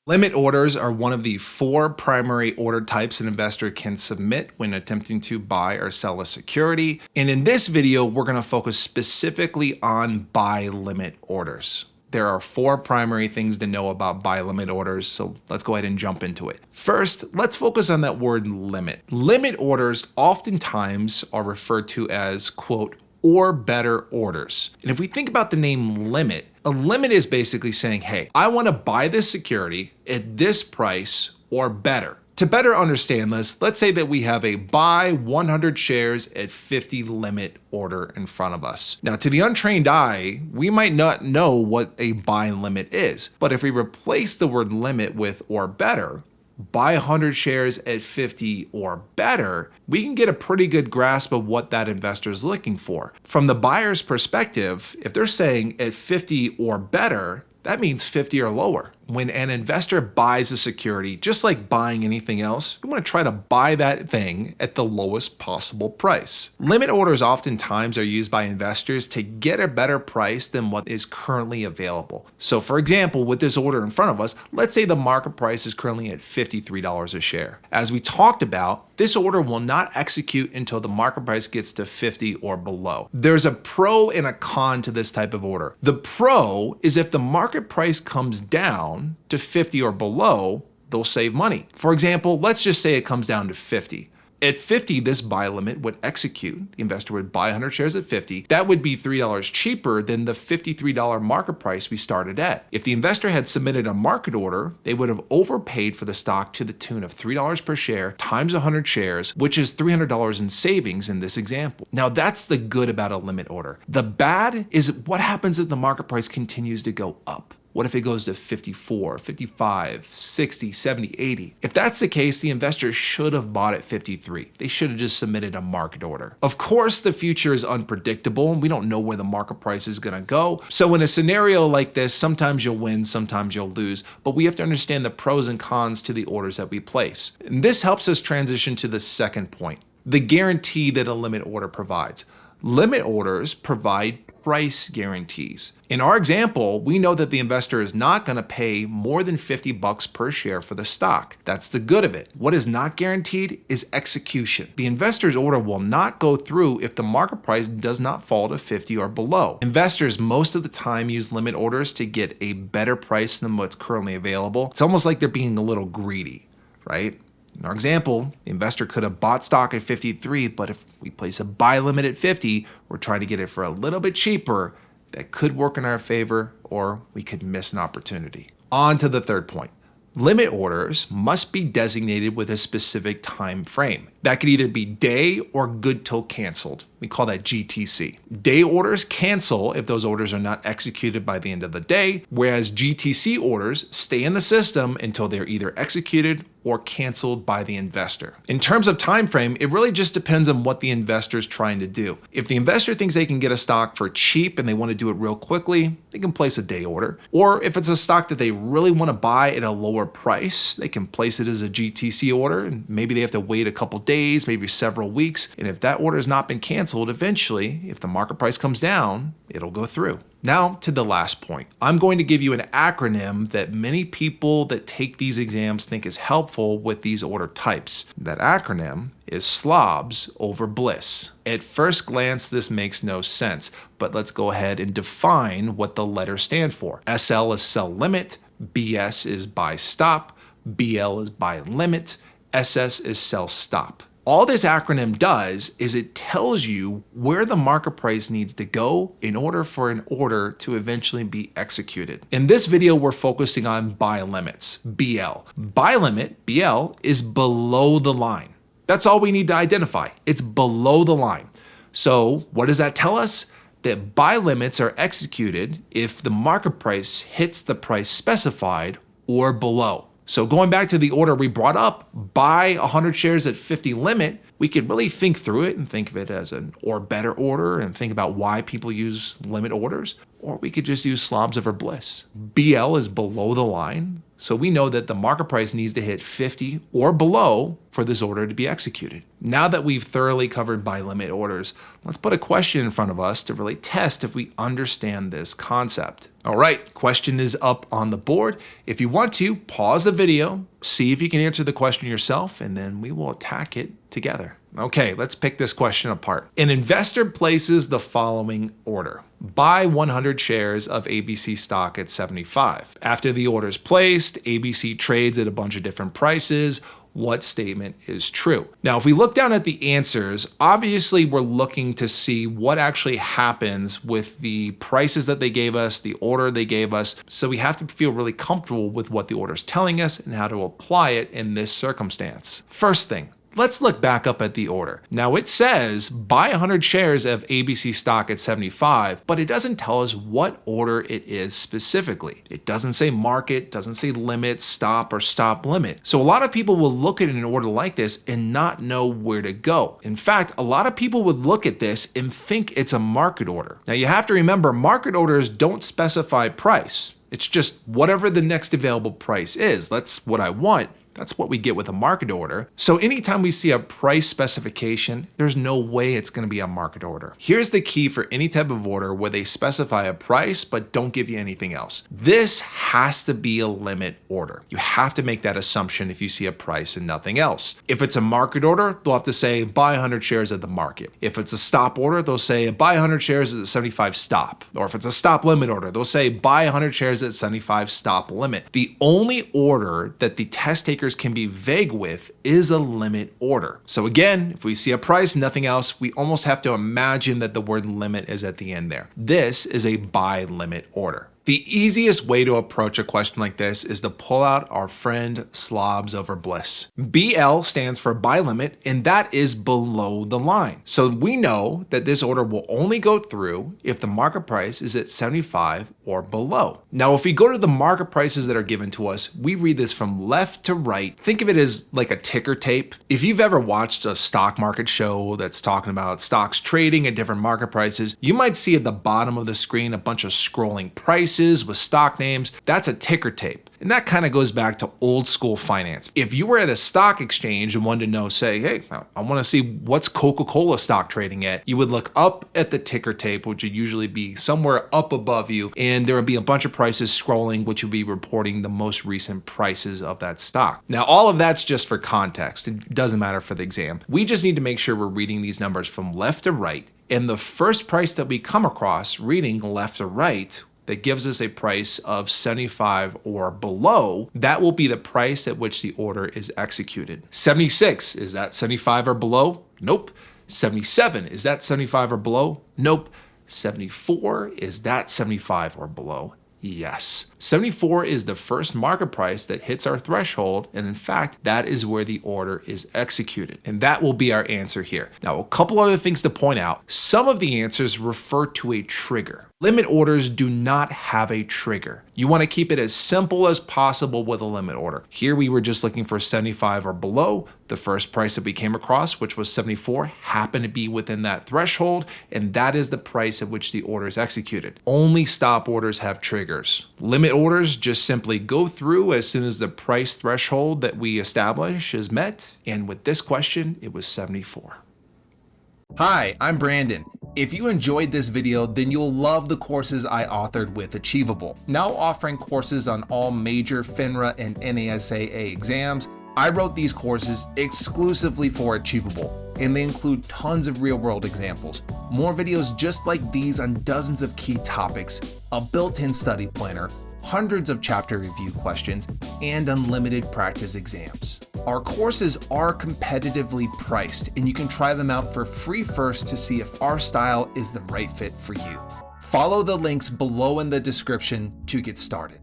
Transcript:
Limit orders are one of the 4 primary order types an investor can submit when attempting to buy or sell a security. And in this video, we're going to focus specifically on buy limit orders. There are 4 primary things to know about buy limit orders, so let's go ahead and jump into it. First, let's focus on that word limit. Limit orders oftentimes are referred to as, quote, or better orders. And if we think about the name limit, a limit is basically saying, hey, I want to buy this security at this price or better. To better understand this, let's say that we have a buy 100 shares at 50 limit order in front of us. Now, to the untrained eye, we might not know what a buy limit is, but if we replace the word limit with or better, buy 100 shares at 50 or better, we can get a pretty good grasp of what that investor is looking for. From the buyer's perspective, if they're saying at 50 or better, that means 50 or lower. When an investor buys a security, just like buying anything else, you want to try to buy that thing at the lowest possible price. Limit orders oftentimes are used by investors to get a better price than what is currently available. So for example, with this order in front of us, let's say the market price is currently at $53 a share. As we talked about, this order will not execute until the market price gets to 50 or below. There's a pro and a con to this type of order. The pro is if the market price comes down to 50 or below, they'll save money. For example, let's just say it comes down to 50. At 50, this buy limit would execute. The investor would buy 100 shares at 50. That would be $3 cheaper than the $53 market price we started at. If the investor had submitted a market order, they would have overpaid for the stock to the tune of $3 per share times 100 shares, which is $300 in savings in this example. Now, that's the good about a limit order. The bad is what happens if the market price continues to go up. What if it goes to 54, 55, 60, 70, 80? If that's the case, the investor should have bought at 53. They should have just submitted a market order. Of course, the future is unpredictable and we don't know where the market price is going to go. So in a scenario like this, sometimes you'll win, sometimes you'll lose, but we have to understand the pros and cons to the orders that we place. And this helps us transition to the second point, the guarantee that a limit order provides. Limit orders provide price guarantees. In our example, we know that the investor is not going to pay more than $50 per share for the stock. That's the good of it. What is not guaranteed is execution. The investor's order will not go through if the market price does not fall to 50 or below. Investors most of the time use limit orders to get a better price than what's currently available. It's almost like they're being a little greedy, right? In our example, the investor could have bought stock at 53, but if we place a buy limit at 50, we're trying to get it for a little bit cheaper. That could work in our favor, or we could miss an opportunity. On to the third point. Limit orders must be designated with a specific time frame. That could either be day or good till canceled. We call that GTC. Day orders cancel if those orders are not executed by the end of the day, whereas GTC orders stay in the system until they're either executed or canceled by the investor. In terms of time frame, it really just depends on what the investor is trying to do. If the investor thinks they can get a stock for cheap and they want to do it real quickly, they can place a day order. Or if it's a stock that they really want to buy at a lower price, they can place it as a GTC order, and maybe they have to wait a couple days, maybe several weeks. And if that order has not been canceled, eventually, if the market price comes down, it'll go through. Now to the last point. I'm going to give you an acronym that many people that take these exams think is helpful with these order types. That acronym is SLOBS over BLISS. At first glance, this makes no sense, but let's go ahead and define what the letters stand for. SL is sell limit, BS is buy stop, BL is buy limit, SS is sell stop. All this acronym does is it tells you where the market price needs to go in order for an order to eventually be executed. In this video, we're focusing on buy limits, BL. Buy limit, BL, is below the line. That's all we need to identify. It's below the line. So what does that tell us? That buy limits are executed if the market price hits the price specified or below. So going back to the order we brought up, buy 100 shares at 50 limit, we could really think through it and think of it as an or better order and think about why people use limit orders. Or we could just use SLOBS over BLISS. BL is below the line. So we know that the market price needs to hit 50 or below for this order to be executed. Now that we've thoroughly covered buy limit orders, let's put a question in front of us to really test if we understand this concept. All right, question is up on the board. If you want to, pause the video, see if you can answer the question yourself, and then we will attack it together. Okay, let's pick this question apart. An investor places the following order. Buy 100 shares of ABC stock at 75. After the order is placed, ABC trades at a bunch of different prices. What statement is true? Now, if we look down at the answers, obviously we're looking to see what actually happens with the prices that they gave us, the order they gave us. So we have to feel really comfortable with what the order is telling us and how to apply it in this circumstance. First thing, let's look back up at the order. Now it says buy 100 shares of ABC stock at 75, but it doesn't tell us what order it is specifically. It doesn't say market, doesn't say limit, stop, or stop limit. So a lot of people will look at an order like this and not know where to go. In fact, a lot of people would look at this and think it's a market order. Now you have to remember, market orders don't specify price. It's just whatever the next available price is. That's what I want. That's what we get with a market order. So anytime we see a price specification, there's no way it's going to be a market order. Here's the key for any type of order where they specify a price but don't give you anything else. This has to be a limit order. You have to make that assumption if you see a price and nothing else. If it's a market order, they'll have to say buy 100 shares at the market. If it's a stop order, they'll say buy 100 shares at 75 stop. Or if it's a stop limit order, they'll say buy 100 shares at 75 stop limit. The only order that the test takers can be vague with is a limit order. So again, if we see a price, nothing else, we almost have to imagine that the word limit is at the end there. This is a buy limit order. The easiest way to approach a question like this is to pull out our friend Slobs over Bliss. BL stands for buy limit, and that is below the line. So we know that this order will only go through if the market price is at 75 or below. Now, if we go to the market prices that are given to us, we read this from left to right. Think of it as like a ticker tape. If you've ever watched a stock market show that's talking about stocks trading at different market prices, you might see at the bottom of the screen a bunch of scrolling prices with stock names. That's a ticker tape. And that kind of goes back to old school finance. If you were at a stock exchange and wanted to know, say, hey, I want to see what's Coca-Cola stock trading at, you would look up at the ticker tape, which would usually be somewhere up above you, and there would be a bunch of prices scrolling, which would be reporting the most recent prices of that stock. Now, all of that's just for context. It doesn't matter for the exam. We just need to make sure we're reading these numbers from left to right. And the first price that we come across reading left to right that gives us a price of 75 or below, that will be the price at which the order is executed. 76, is that 75 or below? Nope. 77, is that 75 or below? Nope. 74, is that 75 or below? Yes. 74 is the first market price that hits our threshold, and in fact, that is where the order is executed. And that will be our answer here. Now, a couple other things to point out. Some of the answers refer to a trigger. Limit orders do not have a trigger. You want to keep it as simple as possible with a limit order. Here we were just looking for 75 or below. The first price that we came across, which was 74, happened to be within that threshold, and that is the price at which the order is executed. Only stop orders have triggers. Limit orders just simply go through as soon as the price threshold that we establish is met, and with this question, it was 74. Hi, I'm Brandon. If you enjoyed this video, then you'll love the courses I authored with Achievable. Now offering courses on all major FINRA and NASAA exams, I wrote these courses exclusively for Achievable, and they include tons of real-world examples, more videos just like these on dozens of key topics, a built-in study planner, hundreds of chapter review questions, and unlimited practice exams. Our courses are competitively priced, and you can try them out for free first to see if our style is the right fit for you. Follow the links below in the description to get started.